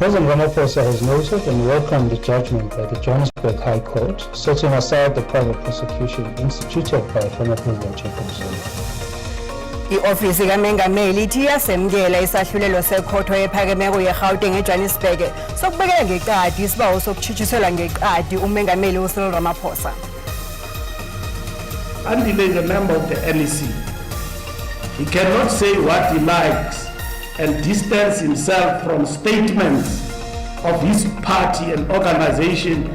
President Ramaphosa has noted and welcomed the judgment by the Johannesburg High Court, setting aside the private prosecution instituted by former President Jacob Zuma. I-ofisi kaMengameli ithi iyasemukela isahlulelo sekhotho ephakemeko ye-Gauteng eJohannesburg sokubekela ngeqadi isibawo sokutshutshiselwa ngeqadi uMengameli uCyril Ramaphosa. Until he is a member of the NEC, he cannot say what he likes and distance himself from statements of his party and organization.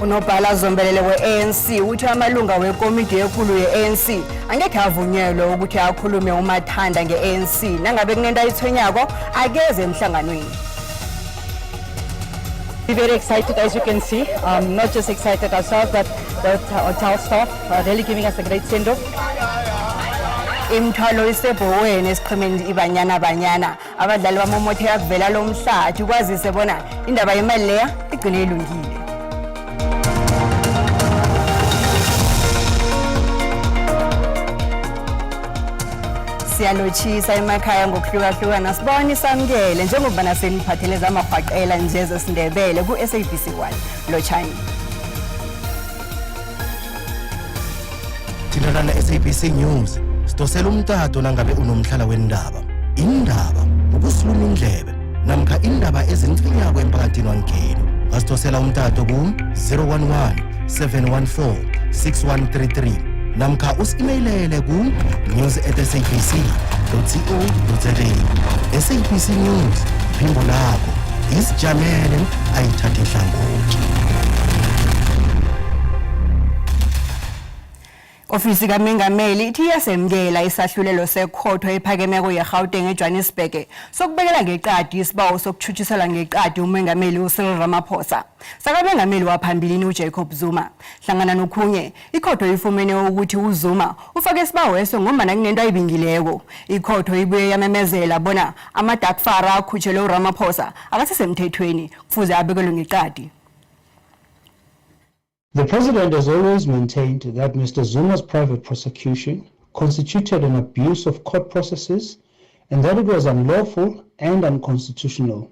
Unobhala zombelele we-ANC uthi amalunga wekomiti enkulu ye-ANC angekhe avunyelwe ukuthi akhulume umathanda nge-ANC nangabe kunento ayithwenyako akeze emhlanganweni. We're very excited, as you can see. Not just excited ourselves, but the hotel staff are really giving us a great send-off. Imthwalo isebhoweni esiqhemeni ibanyana abadlali bamomotheka kuvela lo mhlathi kwazise bona indaba yemali leya igcine ilungile. Siyalochisa emakhaya ngokuhlukahlukana sibona isamukele njengoba naseniphathele zamahwaqela nje zesiNdebele ku-SABC 1 Lochani. Thina la SABC News sidosela umtato nangabe unomhlala wendaba. Indaba ukusiluma indlebe namkha indaba ezincinyako emphakathini wangeni. Asidosela umtato ku 011 714 6133 namkha usi-emailele ku news@sabc.co.za. SABC News, phimbo lakho isijamele ayithathe hlangothi. Ofisi kaMengameli ithi iyasemukela isahlulelo sekhotho ephakemeko ye-Gauteng eJohannesburg sokubekela ngeqadi isibawo sokutshutshiselwa ngeqadi uMengameli uCyril Ramaphosa. SABC waphambilini uJacob Zuma. Hlangana nokhunye, ikhotho ifumene ukuthi uZuma ufake isibawo eso ngoba kunento ayibingileko. Ikhotho ibuye yamemezela bona amadakfara akhutshelwe uRamaphosa akasesemthethweni kufuze abekelwe ngeqadi. The President has always maintained that Mr. Zuma's private prosecution constituted an abuse of court processes and that it was unlawful and unconstitutional.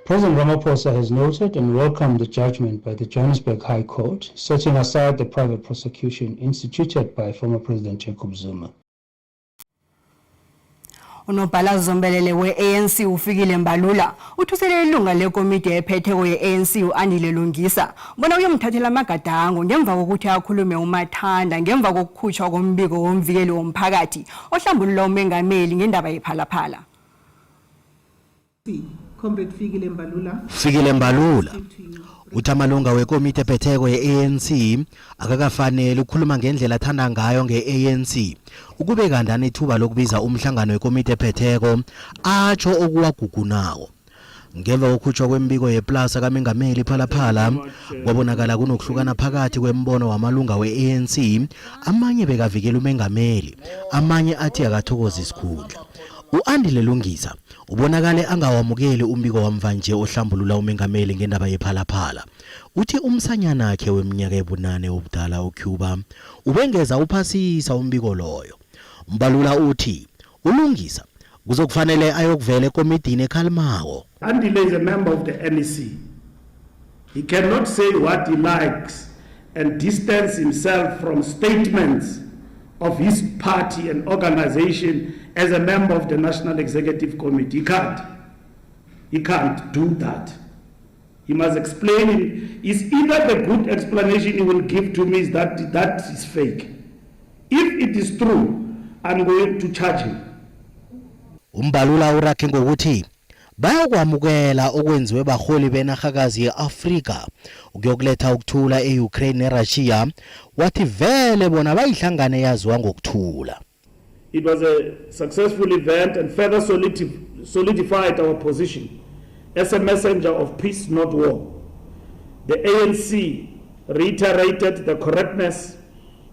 President Ramaphosa has noted and welcomed the judgment by the Johannesburg High Court, setting aside the private prosecution instituted by former President Jacob Zuma. Unobhala zombelele we-ANC ufikile Mbalula uthusele ilunga lekomiti ephetheko ye-ANC uAndile Lungisa bona uyomthathela amagadango ngemva kokuthi akhulume umathanda ngemva kokukhutshwa kombiko womvikeli womphakathi ohlambulula uMengameli ngendaba yephalaphala. Comrade Fikile Mbalula uthi amalunga wekomiti ephetheko ye-ANC akakafanele ukukhuluma ngendlela athanda ngayo nge-ANC ukubeka ndani ithuba lokubiza umhlangano wekomiti ephetheko atsho okuwagugunawo. Ngemva kokukhutshwa kwembiko yeplasa kaMengameli phalaphala kwabonakala kunokuhlukana phakathi kwembono wamalunga we-ANC, amanye bekavikela uMengameli, amanye athi akathokoza isikhundla. uAndile Lungisa ubonakale angawamukeli umbiko wamvanje ohlambulula uMengameli ngendaba yephalaphala. Uthi umsanyana wakhe weminyaka ebunane obudala uCuba ubengeza uphasisa umbiko loyo. Mbalula uthi uLungisa kuzokufanele ayokuvela ekomidini ekhalmawo. Andile is a member of the NEC. He cannot say what he likes and distance himself from statements of his party and organization as a member of the National Executive Committee. He can't do that. He must explain it. Is either the good explanation he will give to me is that is fake. If it is true, I'm going to charge him. Umbalula urakhe ngokuthi bayakwamukela okwenziwe baholi benarhakazi yeAfrika ukuyokuletha ukuthula eUkraine neRussia, wathi vele bona bayihlangane yaziwa ngokuthula. It was a successful event and further solidified our position as a messenger of peace, not war. The ANC reiterated the correctness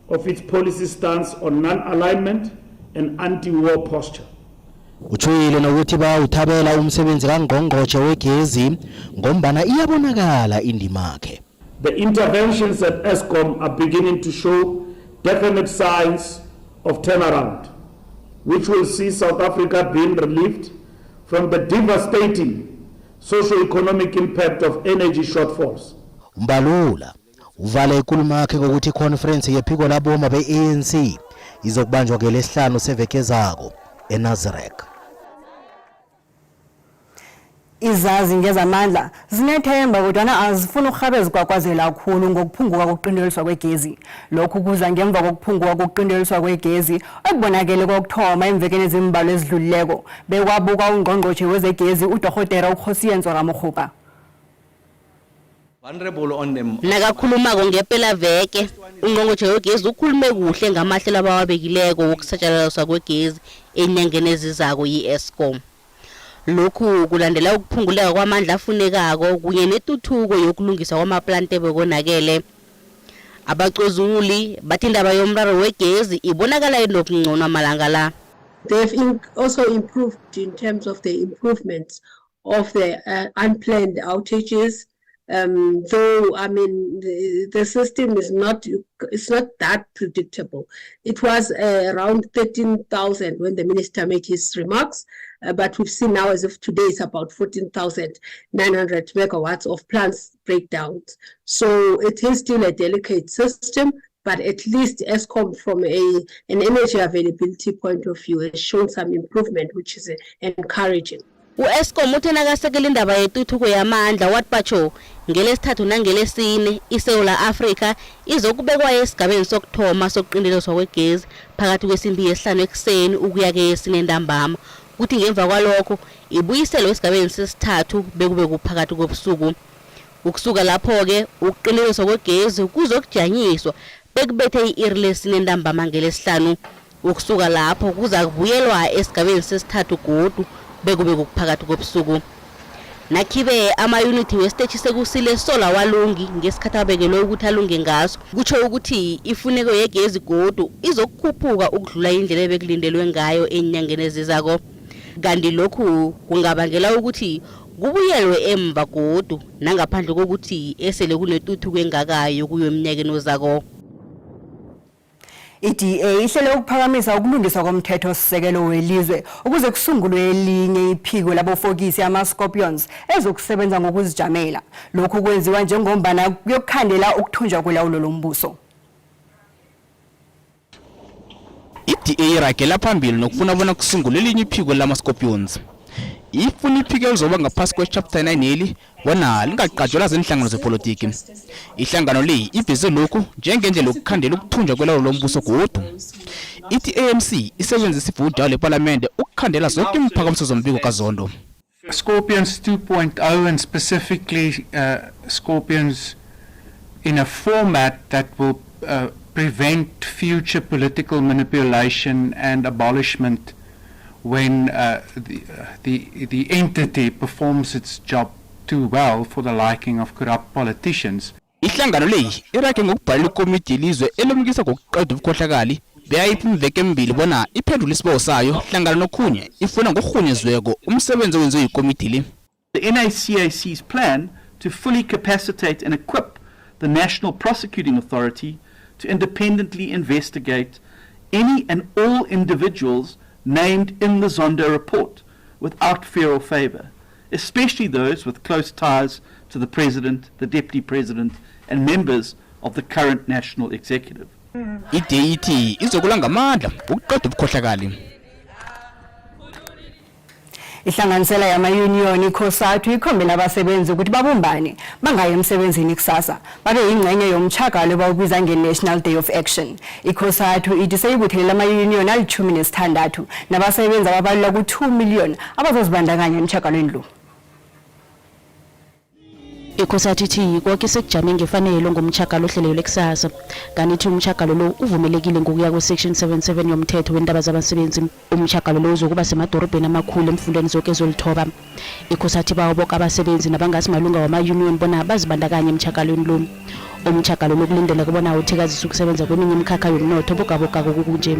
of its policy stance on non-alignment and anti-war posture. Uchwile nokuthi bawuthabela umsebenzi kaNgqongqoshe wegezi ngombana iyabonakala indimakhe. The interventions at Eskom are beginning to show definite signs of turnaround, which will see South Africa being relieved from the devastating socio-economic impact of energy shortfalls. Mbalula uvale inkulumo yakhe ngokuthi iconference yephiko laboma be-ANC izokubanjwa ngeLesihlanu seveke ezako eNazareth. Izazi ngezamandla zinethemba kodwa azifuna ukurhabeza kwakwazela kakhulu ngokuphunguka kokuqindeliswa kwegezi. Lokhu kuza ngemva kokuphunguka kokuqindeliswa kwegezi okubonakele kokuthoma emvekeni ezimbalwa ezidlulileko bekwabuka ungqongqotjhe wezegezi uDorhotera uKhosiyentswa Ramokgopa. Nakakhulumako ngempela veke ungqongqotjhe wegezi ukhulume kuhle ngamahlelo abawabekileko wokusatshalaliswa kwegezi enyangeni ezizako yi-Eskom. Lokhu kulandela ukuphunguleka kwamandla afunekako kunye netuthuko yokulungisa kwamaplanti ebekonakele. Abacozuli bathi indaba yomraro wegezi ibonakala enobungcono amalanga la. They've also improved in terms of the improvements of the unplanned outages. Though I mean the system is not that predictable. It was around 13,000 when the minister made his remarks, but we've seen now as of today it's about 14,900 megawatts of plants breakdowns. So it is still a delicate system, but at least Eskom from an energy availability point of view has shown some improvement, which is encouraging. U-Eskom uthe nakasekela indaba yetuthuko yamandla wathi batsho ngelesithathu nangelesine iSouth Africa izokubekwa esigabeni sokuthoma sokuqindeliswa kwegezi phakathi kwesimbi yesihlanu ekuseni ukuya keyesine ntambama kuthi ngemva kwalokho ibuyiselwe esigabeni sesithathu bekube kuphakathi kobusuku. Ukusuka lapho-ke ukuqindeliswa kwegezi kuzokujanyiswa bekubethe i-iri lesine ntambama ngelesihlanu. Ukusuka lapho kuza kubuyelwa esigabeni sesithathu godu bekube kuphakathi kobusuku. Nakhibe ama-unity wesiteshi sekusile solar walungi ngesikhathi abekelwe ukuthi alunge ngaso kutsho ukuthi ifuneko yegezi godu izokukhuphuka ukudlula indlela ebekulindelwe ngayo enyangeni ezizako. Kanti lokhu kungabangela ukuthi kubuyelwe emva godu nangaphandle kokuthi esele kunetuthuko engakayo kuyo eminyakeni ozako. I-DA ihlele ukuphakamisa ukulungiswa komthetho sisekelo welizwe ukuze kusungulwe elinye iphiko labofokisi ama-scorpions ezokusebenza ngokuzijamela. Lokhu kwenziwa njengombana kuyokukhandela ukuthunjwa kwelawulo lombuso. I-DA iragela phambili nokufuna bona kusungulwe elinye iphiko lama-scorpions. Ifuna iphiko elizoba ngaphasi kwe-chapter 9 eli bona lingaqatshelwa zinhlangano zepolitiki. Ihlangano le iveze lokhu njengendlela yokukhandela ukuthunjwa kwelawulo lombuso godu. Ithi ANC isebenzisa ivuda leParliament ukukhandela zonke imiphakamiso zombiko kaZondo. Scorpions 2.0 and specifically Scorpions in a format that will prevent future political manipulation and abolishment when the entity performs its job too well for the liking of corrupt politicians. Ihlangano le irake ngokubhalela ikomiti yelizwe elomukisa ngokuqeda ubukhohlakali beyayiphi imveke embili bona iphendula isibawo sayo hlangana nokhunye ifuna ngokurhunyezweko umsebenzi owenziwe yikomiti le. The NACAC's plan to fully capacitate and equip the National Prosecuting Authority to independently investigate any and all individuals named in the Zondo report without fear or favour, especially those with close ties to the President, the Deputy President and members of the current National Executive. I-DET izokulwa ngamandla ukuqeda ubukhohlakali. Ihlanganisela yama-union ikhosathu ikhombela abasebenzi ukuthi babumbane bangayi emsebenzini kusasa babe yingxenye yomtshagalo bawubiza nge-National Day of Action. Ikhosathu ithi seyibuthelela ama-union ali-16 nabasebenzi ababalula ku-2 million abazozibandakanya emtshagalweni lo. Ikhosathu ithi konke sekujame ngefanelo ngomtshagalo ohlelelwe kusasa kanti umtshagalo lo uvumelekile ngokuya kwe-section 77 yomthetho wendaba zabasebenzi. Umtshagalo lo uzokuba semadorobheni amakhulu emfundeni zonke ezolithoba. Ikhosathu bawo bonke abasebenzi nabangasimalunga wama-union bona bazibandakanye emtshagalweni lo. Umtshagalo lo kulindela kubona uthekazisa ukusebenza kweminye imikhakha yomnotho bogabogako kunje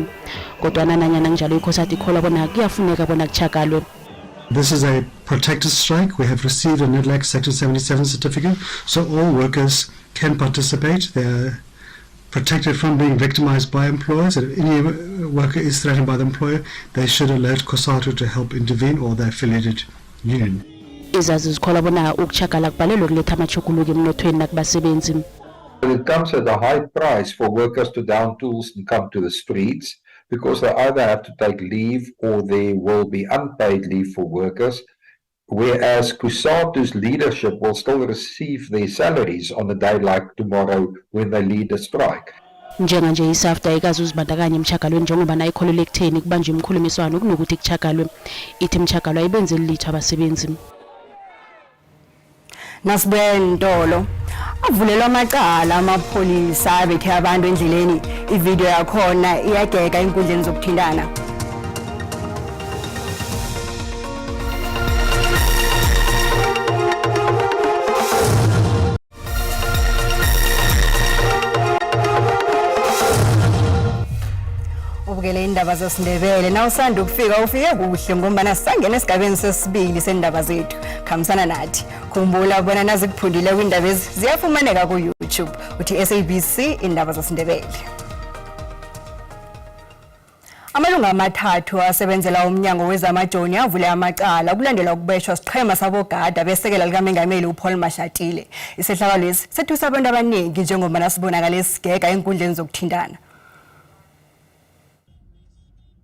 kodwa nanyana njalo ikhosathu ikholwa bona kuyafuneka bona kutshagalwe. This is a protected strike. We have received a NEDLAC Section 77 certificate, so all workers can participate. They are protected from being victimized by employers. And if any worker is threatened by the employer, they should alert COSATU to help intervene or the affiliated union. izazi zikholwa bona ukuchakala kubalelwe kuletha amachukuluko emnothweni nakubasebenzi. It comes at a high price for workers to down tools and come to the streets, because they either have to take leave or there will be unpaid leave for workers, whereas CUSATU's leadership will still receive their salaries on a day like tomorrow when they lead a strike. Njenganje isafta ikazi uzibandakanya emchakalweni njengoba nayo ikholele ekutheni kubanjwe imkhulumiswano kunokuthi kuchakalwe. Ithi imchakalo ayibenzeli litho abasebenzi. Nasibentolo avulelwa amacala amapholisa abethe abantu endleleni. Ivideo yakhona iyageka enkundleni zokuthintana. Ubukele indaba zesiNdebele na usanda ukufika ufike kuhle ngombana sisangena esigabeni sesibili sendaba zethu. Khamisana nathi. Khumbula bona nazikuphundile kwindaba ezi ziyafumaneka ku YouTube uthi SABC Iindaba zesiNdebele. Amalungu amathathu asebenzela umnyango wezamajoni avule amacala kulandela ukubeshwa siqhema sabogada besekela likaMengameli uPaul Mashatile. Isehlakalo lesi sethusa abantu abaningi njengoba nasibonakala esigega enkundleni zokuthintana.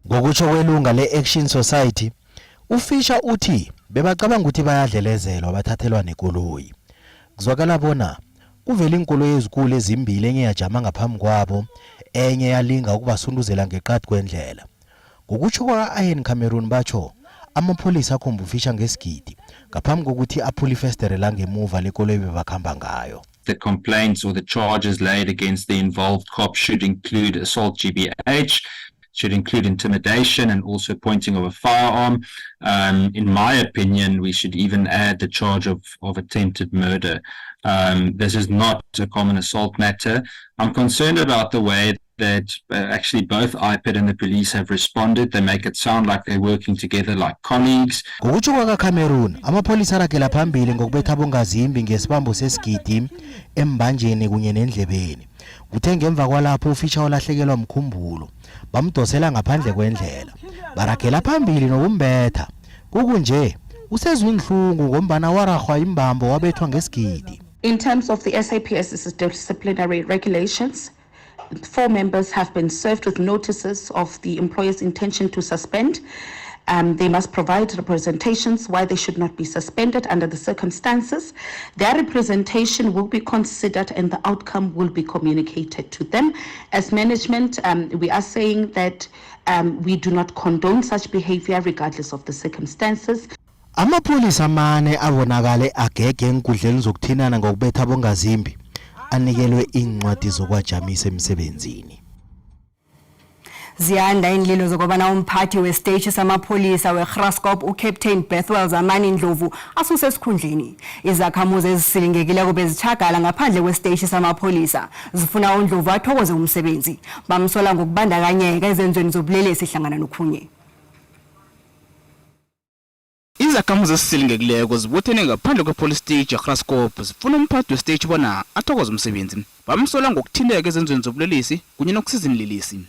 Ngokutsho kwelunga le-Action Society, uFisher uthi bebacabanga ukuthi bayadlelezelwa bathathelwa nekoloyi. Kuzwakala bona kuvela inkoloyi ezikulu ezimbili enye yajama ngaphambi kwabo, enye yalinga ukubasunduzela ngeqadi kwendlela. Ngokutsho kwa-Iron Cameroon batsho amapholisa akhomba uFisher ngesigidi ngaphambi kokuthi aphule ifestere langemuva lekoloyi bebakhamba ngayo. The complaints or the charges laid against the involved cops should include assault GBH, should include intimidation and also pointing of a firearm. In my opinion, we should even add the charge of attempted murder. This is not a common assault matter. I'm concerned about the way that actually both IPID and the police have responded. They make it sound like they're working together like colleagues. Ngokutsho kwa-Cameroon, amapholisa aragela phambili ngokubetha abongazimbi ngesibambo sesigidi embanjeni kunye nendlebeni. Kuthe ngemva kwalapho uFisher olahlekelwa mkhumbulo bamdosela ngaphandle kwendlela baragela phambili nokumbetha. Kukunje usezwe inhlungu ngombana waragwa imbambo wabethwa ngesigidi. In terms of the SAPS's disciplinary regulations, 4 members have been served with notices of the employer's intention to suspend. They must provide representations why they should not be suspended under the circumstances. Their representation will be considered and the outcome will be communicated to them. As management, we are saying that we do not condone such behavior regardless of the circumstances. Amapholisa amane abonakale agege enkundleni zokuthinana ngokubetha abongazimbi anikelwe incwadi zokwajamisa emsebenzini. Ziyanda indlilo zokubana umphathi wesiteshi samapholisa weGraskop uCaptain Bethwel Zamani Ndlovu asuse esikhundleni. Izakhamuzi ezisilingekile kube zichagala ngaphandle kwesiteshi samapholisa zifuna uNdlovu athokoze umsebenzi. Bamsola ngokubandakanyeka ezenzweni zobulelesi hlangana nokhunye. Izakhamuzi ezisilingekileko zibuthene ngaphandle kwepolice stage yaGraskop zifuna umphathi wesiteshi bona athokoze umsebenzi. Bamsola ngokuthinteka ezenzweni zobulelesi kunye nokusiza inlelesi.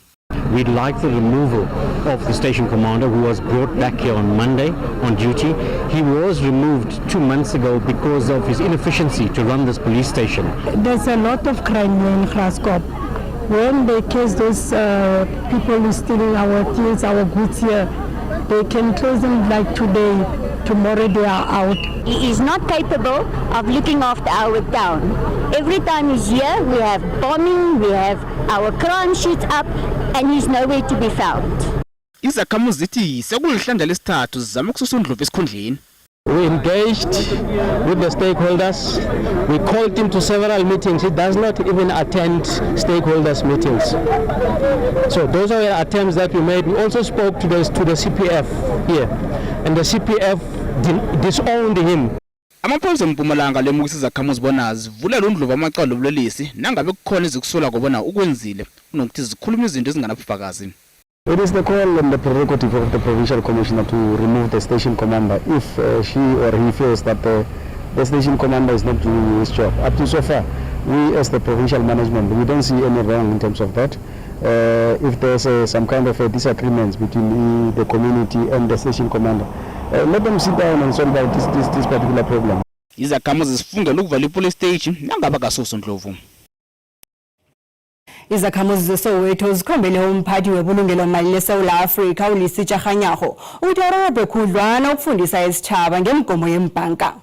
We'd like the removal of the station commander who was brought back here on Monday on duty. He was removed 2 months ago because of his inefficiency to run this police station. There's a lot of crime here in Graskop. When they catch those people who stealing our things, our goods here, they can trace them like today. Tomorrow they are out. He is not capable of looking after our town. Every time he's here, we have bombing, we have our crime sheets up, and he's nowhere to be found. Izakhamuzi zithi sekulihlandla lesithathu zizama ukususa uNdlovu esikhundleni. We engaged with the stakeholders. We called him to several meetings. He does not even attend stakeholders meetings. So those are the attempts that we made. We also spoke to the CPF here, and the CPF disowned him. Amapholisa eMpumalanga lemukisa izakhamuzi bona zivulela uNdlovu amacala obulelesi nangabe kukhona izikusola ngobona ukwenzile unokuthi zikhuluma izinto ezinganabufakazi. It is the call and the prerogative of the provincial commissioner to remove the station commander if she or he feels that the station commander is not doing his job. Up to so far, we as the provincial management, we don't see any wrong in terms of that. If there's some kind of a disagreement between the community and the station commander, let them sit down and solve out this particular problem. Izakhamuzi zifungela ukuvala ipolice station nangaba kaSoso Ndlovu. Izakhamuzi zeSoweto zikhombele umphathi webulungelo mali leSouth Africa uLisitsha Kganyago ukuthi arobhe khudlwana ukufundisa isitshaba ngemgomo yembhanka.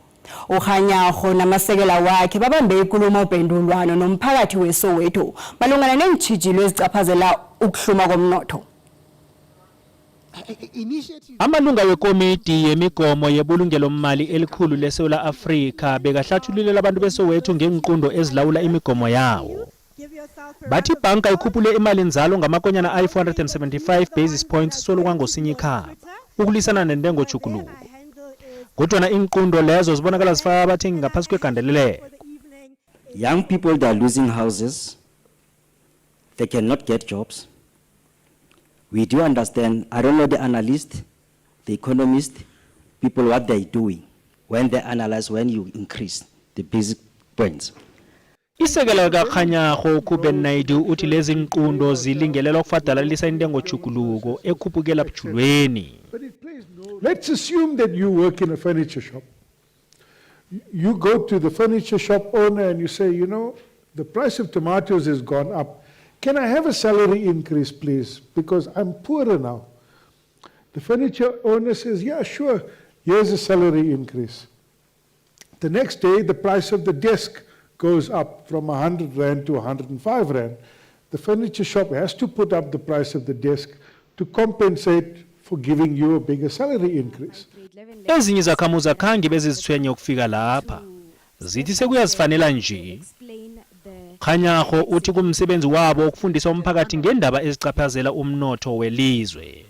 uKganyago namasekela wakhe babambe inkulumo ophendulwano nomphakathi weSoweto malungana neentshijilo ezicaphazela ukuhluma komnotho. Amalunga wekomiti yemigomo yebulungelo mali elikhulu leSouth Africa bekahlathululela abantu beSoweto ngenqundo ezilawula imigomo yawo. Bathi ibhanka ikhuphule imali nzalo ngamakonyana ayi-475 basis points solo kwangosinye ikhaba ukulisana nentengo juguluko. Kodwa inqundo lezo zibonakala zifaka abathengi ngaphasi kwegandeleleko. Young people that are losing houses, they cannot get jobs. We do understand, I don't know the analyst, the economist, people what they're doing when they analyze, when you increase the basic points. Isekela kaKganyago kubenaidu uthi lezi nqundo zilingelela ukufadalalisa intengo juguluko ekhuphukela bujulweni. Let's assume that you work in a furniture shop. You go to the furniture shop owner and you say, you know, the price of tomatoes has gone up. Can I have a salary increase, please? Because I'm poorer now. The furniture owner says, yeah, sure, here's a salary increase. The next day, the price of the desk goes up from 100 Rand to 105 Rand. The furniture shop has to put up the price of the desk to compensate for giving you a bigger salary increase. Ezinye izakhamuzi akhange bezizithwenye ukufika lapha. Zithi sekuyazifanela nje. Kganyago uthi kumsebenzi wabo ukufundisa umphakathi ngendaba ezicaphazela umnotho welizwe.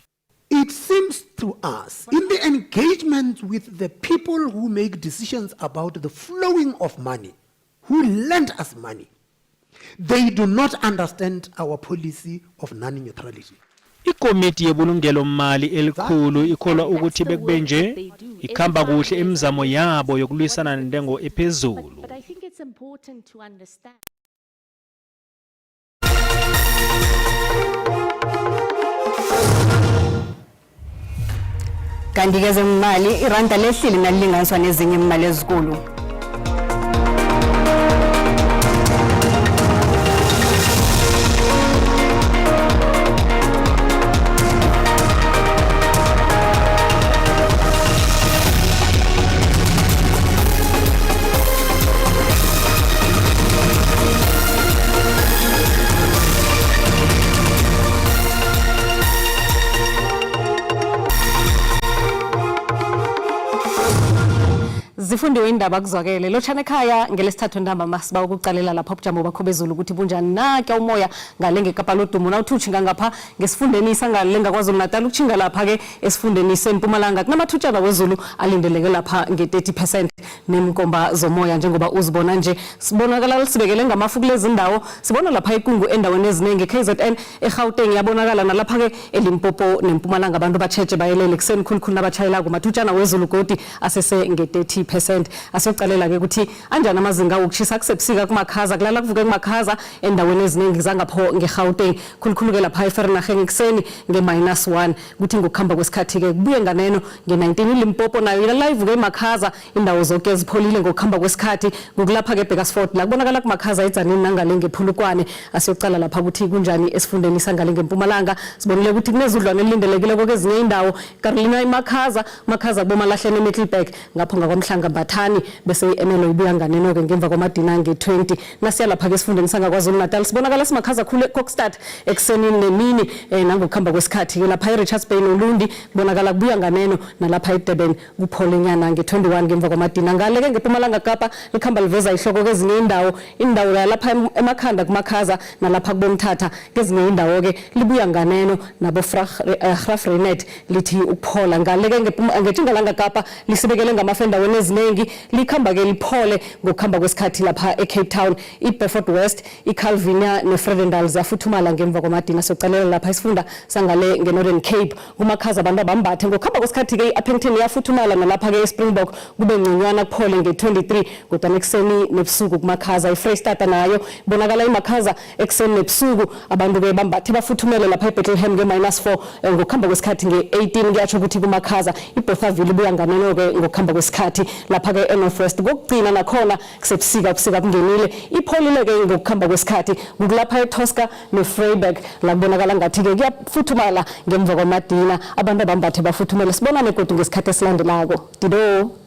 It seems to us, in the engagement with the people who make decisions about the flowing of money, who lend us money, they do not understand our policy of non-neutrality. Ikomiti yebulungelo mali elikhulu ikholwa ukuthi bekube nje ikhamba kuhle emizamo yabo yokulwisana nentengo ephezulu. But I think it's important to understand. Kanti ke zemali iranda lehlile nalilinganiswa nezinye imali ezikulu. Zifundiwe indaba kuzwakele lochana ekhaya ngelesithathu ndaba masiba ukucalela lapha ubujamo bakho bezulu ukuthi bunjani nakya umoya ngale ngekapa lodumo na uthutshinga ngapha ngesifundeni isangale ngakwaZulu Natal ukuchinga lapha ke esifundeni seMpumalanga kunamathutshana wezulu alindeleke lapha nge30% nemkomba zomoya njengoba uzibona nje sibonakala sibekele ngamafu kulezi ndawo sibona lapha ikungu endaweni eziningi KZN eGauteng yabonakala nalapha ke eLimpopo neMpumalanga abantu bacheche bayelele kuseni khulukhulu nabachayela kumathutshana wezulu godi asese nge30% asocalela ke ukuthi anjani amazinga okushisa kusebusika kumakhaza kulala kuvuke kumakhaza endaweni eziningi zangapho ngeGauteng khulukhulu ke lapha eFernageng ekseni nge-1 kuthi ngokuhamba kwesikhathi ke kubuye nganeno nge19 iLimpopo nayo live ke emakhaza indawo zonke ezipholile ngokuhamba kwesikhathi ngokulapha ke Bekasfort la kubonakala kumakhaza edzanini nangale ngephulukwane asiyocala lapha ukuthi kunjani esifundeni sangale ngeMpumalanga sibonile ukuthi kunezudlwane elindelekile kwezinye indawo Carolina imakhaza bomalahlene eMiddelburg ngapho ngakwamhlanga Bathani bese iMelo ibuya nganeno ke ngemva kwamadina nge20 nasiya lapha ke esifundeni sangakwaZulu Natal sibonakala simakhaza khulu eKokstad ekseni nemini nangokuhamba kwesikhathi ke lapha eRichards Bay noLundi kubonakala kubuya nganeno nalapha eDurban kupholenyana nge21 ngemva kwamadina ngale ke ngeMpumalanga Kapa likhamba liveza ihloko kezinye indawo lapha emakhanda kumakhaza nalapha kubomthatha kezinye indawo ke libuya nganeno nabo Grafrenet lithi ukuphola ngale ke ngeTjingalanga Kapa lisibekele ngamafendaweni eziningi likhamba ke liphole ngokuhamba kwesikhathi lapha eCape Town. iBedford West, iCalvinia neFredendal ziyafuthumala ngemva kwamadina socalela lapha isifunda sangale ngeNorthern Cape. Kumakhaza abantu abambathe ngokuhamba kwesikhathi ke iAppington iyafuthumala nalapha ke eSpringbok kube ngconywana kuphole nge23 kodwa nekuseni nebusuku kumakhaza. iFreystata nayo bonakala imakhaza ekuseni nebusuku abantu ke bambathe bafuthumele lapha eBethlehem nge-4 ngokuhamba kwesikhathi nge18 kuyatsho ukuthi kumakhaza. iBothaville ibuya nganeno ke ngokuhamba kwesikhathi lapha ke eNorthwest. Kokugcina nakhona kusebusika kungenile ipholile ke ngokuhamba kwesikhathi kulapha eTosca neFreiburg la kubonakala ngathi ke kuyafuthumala ngemva kwamadina abantu abambathe bafuthumele. Sibonane kodwa ngesikhathi esilandelako. Dido.